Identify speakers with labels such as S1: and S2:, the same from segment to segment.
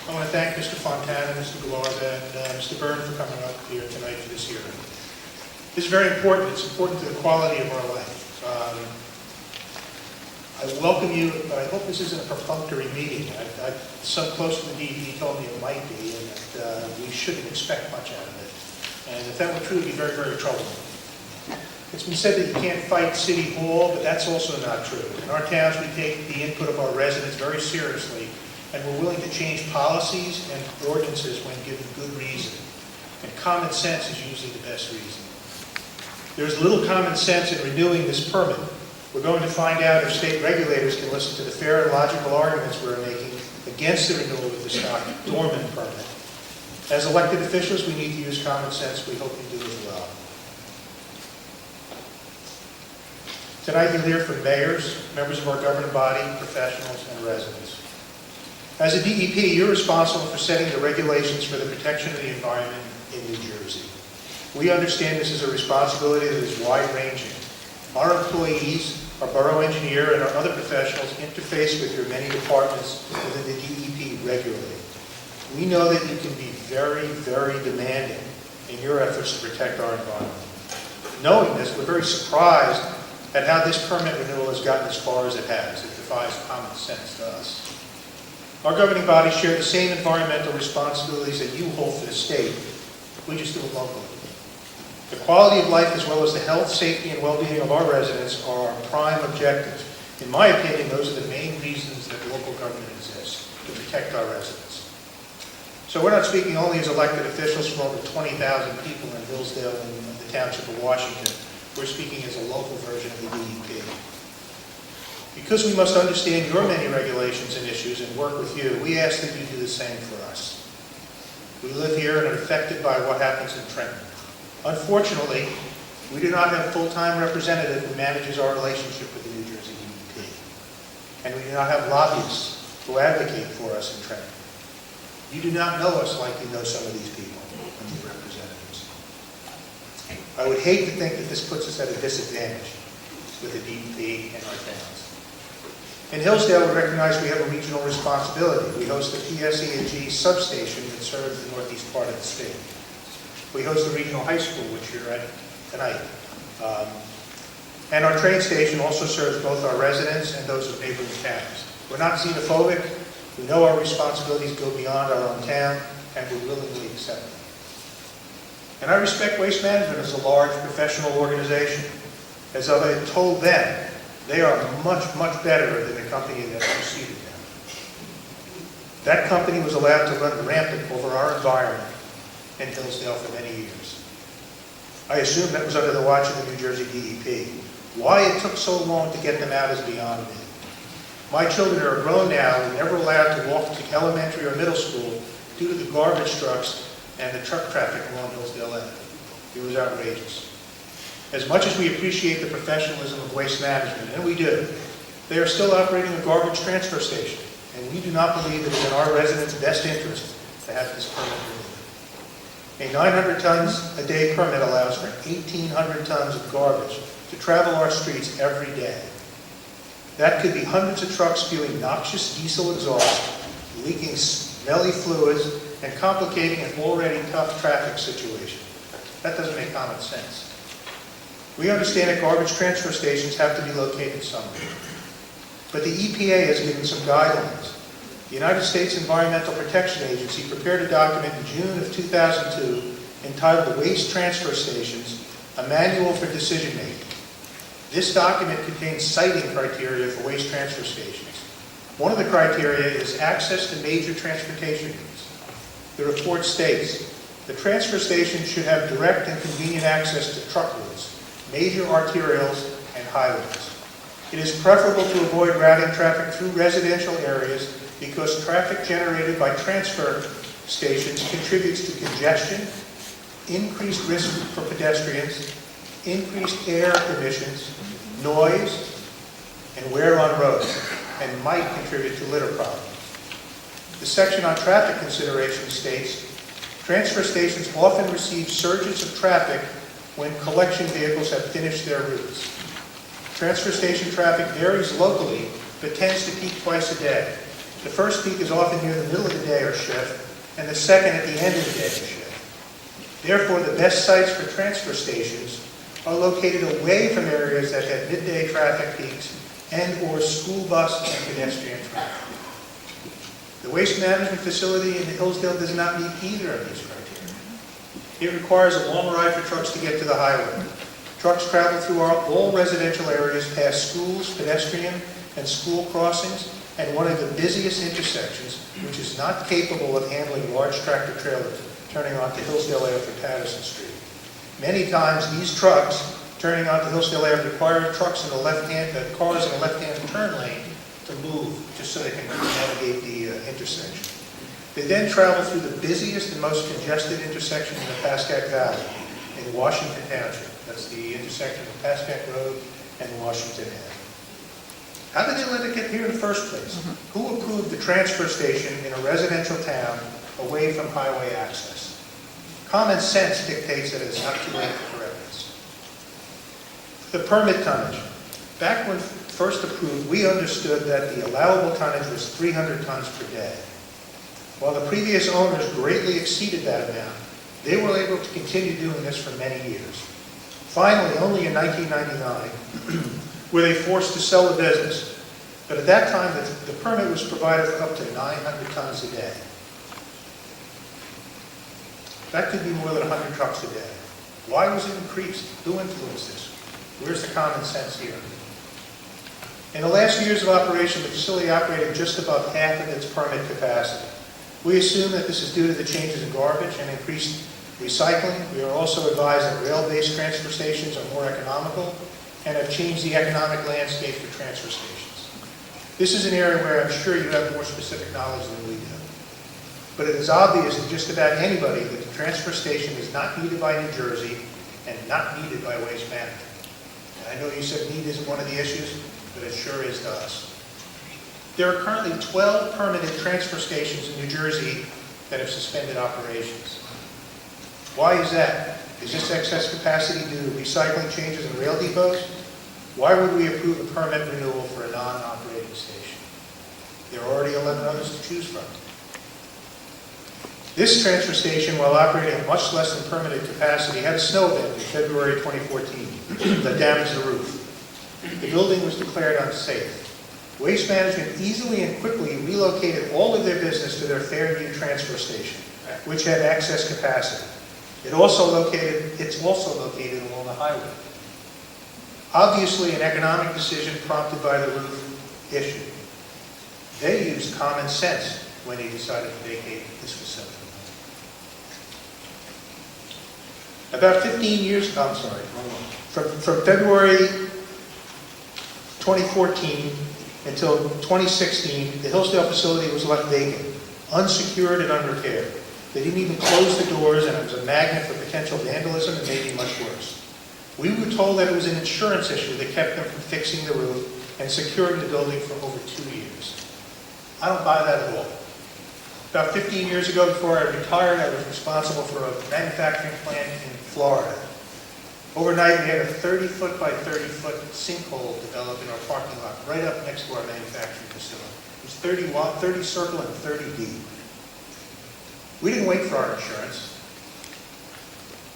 S1: I want to thank Mr. Fontana, Mr. Galarza, and Mr. Byrne for coming up here tonight for this hearing. This is very important. It's important to the quality of our life. I welcome you, but I hope this isn't a perfunctory meeting. Some close to the DEP told me it might be, and that we shouldn't expect much out of it. And if that were true, it would be very, very troubling. It's been said that you can't fight City Hall, but that's also not true. In our towns, we take the input of our residents very seriously, and we're willing to change policies and ordinances when given good reason. And common sense is usually the best reason. There's little common sense in renewing this permit. We're going to find out if state regulators can listen to the fair and logical arguments we're making against the renewal of the stock dormant permit. As elected officials, we need to use common sense. We hope you do as well. Tonight you'll hear from mayors, members of our governing body, professionals, and residents. As a DEP, you're responsible for setting the regulations for the protection of the environment in New Jersey. We understand this is a responsibility that is wide-ranging. Our employees, our Borough Engineer, and our other professionals interface with your many departments within the DEP regularly. We know that you can be very, very demanding in your efforts to protect our environment. Knowing this, we're very surprised at how this permit renewal has gotten as far as it has. It defies common sense to us. Our governing bodies share the same environmental responsibilities that you hold for the state. We just do it locally. The quality of life as well as the health, safety, and well-being of our residents are our prime objectives. In my opinion, those are the main reasons that local government exists, to protect our residents. So we're not speaking only as elected officials from over 20,000 people in Hillsdale and the Township of Washington. We're speaking as a local version of the DEP. Because we must understand your many regulations and issues and work with you, we ask that you do the same for us. We live here and are affected by what happens in Trenton. Unfortunately, we do not have a full-time representative who manages our relationship with the New Jersey DEP. And we do not have lobbyists who advocate for us in Trenton. You do not know us like you know some of these people and these representatives. I would hate to think that this puts us at a disadvantage with the DEP and our towns. In Hillsdale, we recognize we have a regional responsibility. We host the PSE&G substation that serves the northeast part of the state. We host the regional high school, which you're at tonight. And our train station also serves both our residents and those of neighboring towns. We're not xenophobic. We know our responsibilities go beyond our own town, and we willingly accept them. And I respect Waste Management as a large professional organization. As I told them, they are much, much better than the company that preceded them. That company was allowed to run rampant over our environment in Hillsdale for many years. I assume that was under the watch of the New Jersey DEP. Why it took so long to get them out is beyond me. My children are grown now and never allowed to walk to elementary or middle school due to the garbage trucks and the truck traffic along Hillsdale Ave. It was outrageous. As much as we appreciate the professionalism of Waste Management, and we do, they are still operating a garbage transfer station, and we do not believe it is in our residents' best interest to have this permit removed. A 900 tons a day permit allows for 1,800 tons of garbage to travel our streets every day. That could be hundreds of trucks spewing noxious diesel exhaust, leaking smelly fluids, and complicating an already tough traffic situation. That doesn't make common sense. We understand that garbage transfer stations have to be located somewhere. But the EPA has given some guidelines. The United States Environmental Protection Agency prepared a document in June of 2002 entitled Waste Transfer Stations, a Manual for Decision Making. This document contains siting criteria for waste transfer stations. One of the criteria is access to major transportation routes. The report states, the transfer station should have direct and convenient access to truck routes, major arterials, and highways. It is preferable to avoid routing traffic through residential areas because traffic generated by transfer stations contributes to congestion, increased risk for pedestrians, increased air emissions, noise, and wear on roads, and might contribute to litter problems. The section on traffic considerations states, transfer stations often receive surges of traffic when collection vehicles have finished their routes. Transfer station traffic varies locally, but tends to peak twice a day. The first peak is often near the middle of the day or shift and the second at the end of the day shift. Therefore, the best sites for transfer stations are located away from areas that have midday traffic peaks and/or school bus and pedestrian traffic. The waste management facility in Hillsdale does not meet either of these criteria. It requires a long ride for trucks to get to the highway. Trucks travel through all residential areas past schools, pedestrian, and school crossings, and one of the busiest intersections, which is not capable of handling large tractor trailers turning onto Hillsdale Ave from Patterson Street. Many times, these trucks turning onto Hillsdale Ave require trucks in the cars in the left-hand turn lane to move, just so they can navigate the intersection. They then travel through the busiest and most congested intersection in the Pascack Valley in Washington Township. That's the intersection of Pascack Road and Washington Ave. How did they let it get here in the first place? Who approved the transfer station in a residential town away from highway access? Common sense dictates that it's not too late to correct this. The permit tonnage. Back when first approved, we understood that the allowable tonnage was 300 tons per day. While the previous owners greatly exceeded that amount, they were able to continue doing this for many years. Finally, only in 1999, were they forced to sell the business. But at that time, the permit was provided for up to 900 tons a day. That could be more than 100 trucks a day. Why was it increased? Who influenced this? Where's the common sense here? In the last years of operation, the facility operated just above half of its permit capacity. We assume that this is due to the changes in garbage and increased recycling. We are also advised that rail-based transfer stations are more economical and have changed the economic landscape for transfer stations. This is an area where I'm sure you have more specific knowledge than we do. But it is obvious to just about anybody that the transfer station is not needed by New Jersey and not needed by Waste Management. And I know you said need isn't one of the issues, but it sure is to us. There are currently 12 permitted transfer stations in New Jersey that have suspended operations. Why is that? Is this excess capacity due to recycling changes in rail depots? Why would we approve a permit renewal for a non-operating station? There are already 11 others to choose from. This transfer station, while operating at much less than permitted capacity, had a snow event in February 2014 that damaged the roof. The building was declared unsafe. Waste Management easily and quickly relocated all of their business to their Fairview transfer station, which had excess capacity. It's also located along the highway. Obviously, an economic decision prompted by the roof issue. They used common sense when they decided to vacate this facility. About 15 years, from February 2014 until 2016, the Hillsdale facility was left vacant, unsecured and unrepaired. They didn't even close the doors, and it was a magnet for potential vandalism and maybe much worse. We were told that it was an insurance issue that kept them from fixing the roof and securing the building for over 2 years. I don't buy that at all. About 15 years ago, before I retired, I was responsible for a manufacturing plant in Florida. Overnight, we had a 30-foot by 30-foot sinkhole developed in our parking lot, right up next to our manufacturing facility. It was 30 circle and 30 deep. We didn't wait for our insurance.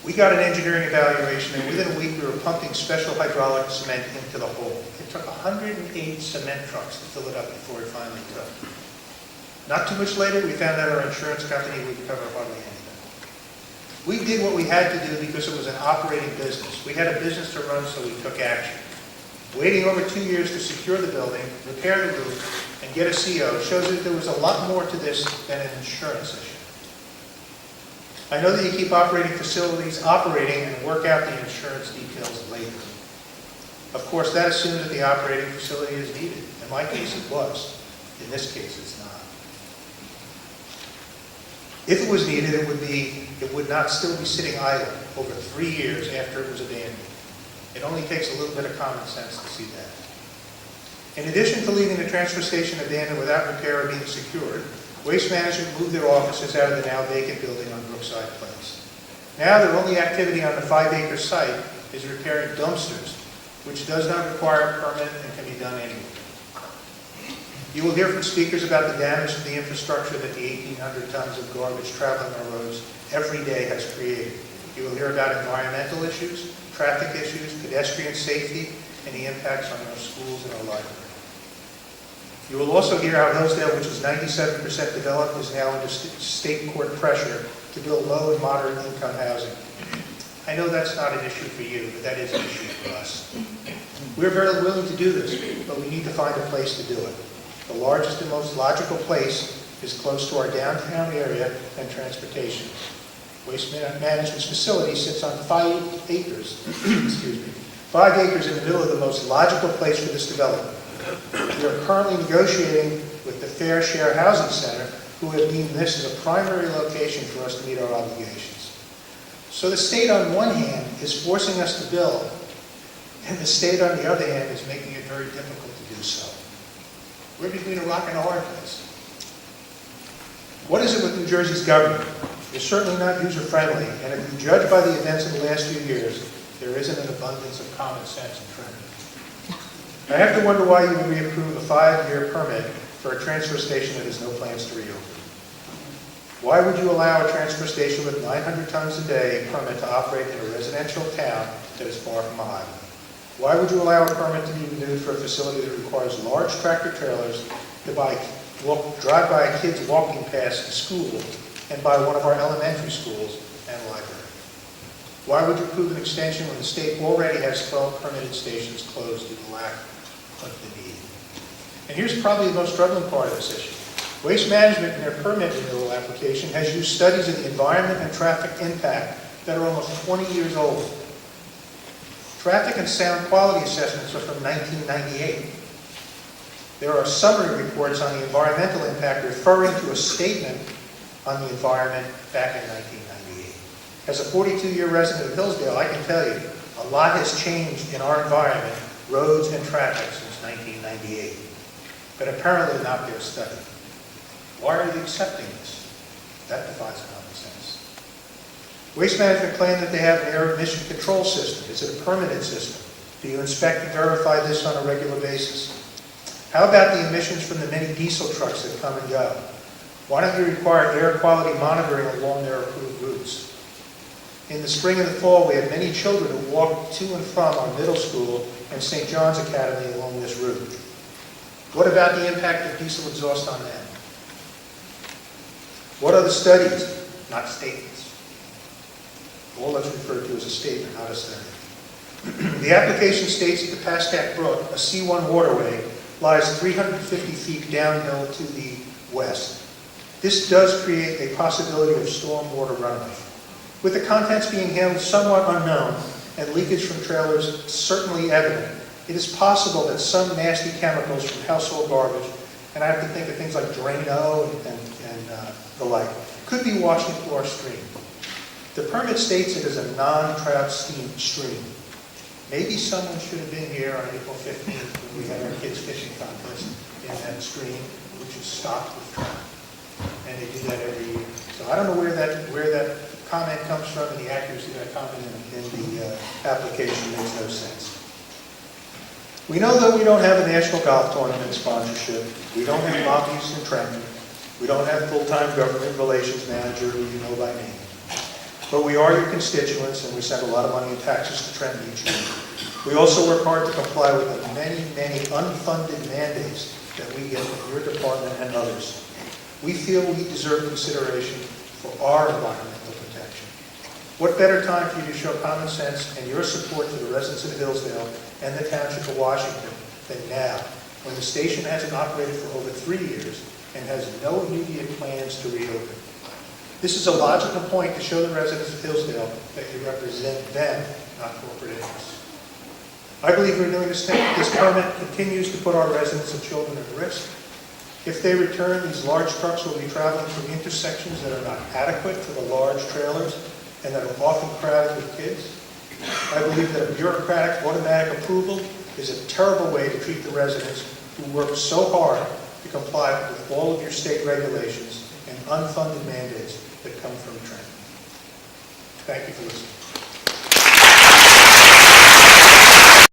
S1: We got an engineering evaluation, and within a week, we were pumping special hydraulic cement into the hole. It took 108 cement trucks to fill it up before it finally took. Not too much later, we found out our insurance company would cover hardly anything. We did what we had to do because it was an operating business. We had a business to run, so we took action. Waiting over 2 years to secure the building, repair the roof, and get a CO shows that there was a lot more to this than an insurance issue. I know that you keep operating facilities operating and work out the insurance details later. Of course, that assumes that the operating facility is needed. In my case, it was. In this case, it's not. If it was needed, it would not still be sitting idle over 3 years after it was abandoned. It only takes a little bit of common sense to see that. In addition to leaving the transfer station abandoned without repair or being secured, Waste Management moved their offices out of the now vacant building on Brookside Place. Now their only activity on the 5-acre site is repairing dumpsters, which does not require a permit and can be done anywhere. You will hear from speakers about the damage to the infrastructure that the 1,800 tons of garbage traveling our roads every day has created. You will hear about environmental issues, traffic issues, pedestrian safety, and the impacts on our schools and our library. You will also hear how Hillsdale, which is 97% developed, is now under state court pressure to build low and moderate income housing. I know that's not an issue for you, but that is an issue for us. We're very willing to do this, but we need to find a place to do it. The largest and most logical place is close to our downtown area and transportation. Waste Management's facility sits on 5 acres, excuse me, 5 acres in the middle of the most logical place for this development. We are currently negotiating with the Fair Share Housing Center, who have deemed this as a primary location for us to meet our obligations. So the state on one hand is forcing us to build, and the state on the other hand is making it very difficult to do so. We're between a rock and a hard place. What is it with New Jersey's government? It's certainly not user-friendly, and if you judge by the events of the last few years, there isn't an abundance of common sense and trend. I have to wonder why you would reapprove a 5-year permit for a transfer station that has no plans to reopen. Why would you allow a transfer station with 900 tons a day permit to operate in a residential town that is far from a highway? Why would you allow a permit to be renewed for a facility that requires large tractor trailers to drive by kids walking past the school and by one of our elementary schools and library? Why would you approve an extension when the state already has 12 permitted stations closed due to lack of the need? And here's probably the most troubling part of this issue. Waste Management in their permit renewal application has used studies of the environment and traffic impact that are almost 20 years old. Traffic and sound quality assessments are from 1998. There are summary reports on the environmental impact referring to a statement on the environment back in 1998. As a 42-year resident of Hillsdale, I can tell you a lot has changed in our environment, roads and traffic, since 1998. But apparently not their study. Why are you accepting this? That defies common sense. Waste Management claimed that they have an air emission control system. Is it a permanent system? Do you inspect and verify this on a regular basis? How about the emissions from the many diesel trucks that come and go? Why don't you require air quality monitoring along their approved routes? In the spring and the fall, we had many children who walked to and from our middle school and St. John's Academy along this route. What about the impact of diesel exhaust on them? What are the studies? Not statements. All that's referred to as a statement, not a study. The application states that the Pascack Brook, a C1 waterway, lies 350 feet downhill to the west. This does create a possibility of stormwater runoff. With the contents being handled somewhat unknown and leakage from trailers certainly evident, it is possible that some nasty chemicals from household garbage, and I have to think of things like Drano and the like, could be washed into our stream. The permit states it is a non-trout stream. Maybe someone should have been here on April 15th when we had our kids' fishing contest in that stream, which is stocked with trout. And they do that every year. So I don't know where that comment comes from, and the accuracy of that comment in the application makes no sense. We know that we don't have a national golf tournament sponsorship. We don't have lobbyists in Trenton. We don't have full-time government relations manager who you know by name. But we are your constituents, and we send a lot of money in taxes to Trenton each year. We also work hard to comply with the many, many unfunded mandates that we get from your department and others. We feel we deserve consideration for our environmental protection. What better time for you to show common sense and your support to the residents of Hillsdale and the Township of Washington than now, when the station hasn't operated for over 3 years and has no immediate plans to reopen. This is a logical point to show the residents of Hillsdale that you represent them, not corporate interests. I believe renewing this permit continues to put our residents and children at risk. If they return, these large trucks will be traveling through intersections that are not adequate for the large trailers and that are often crowded with kids. I believe that a bureaucratic automatic approval is a terrible way to treat the residents who work so hard to comply with all of your state regulations and unfunded mandates that come from Trenton. Thank you for listening.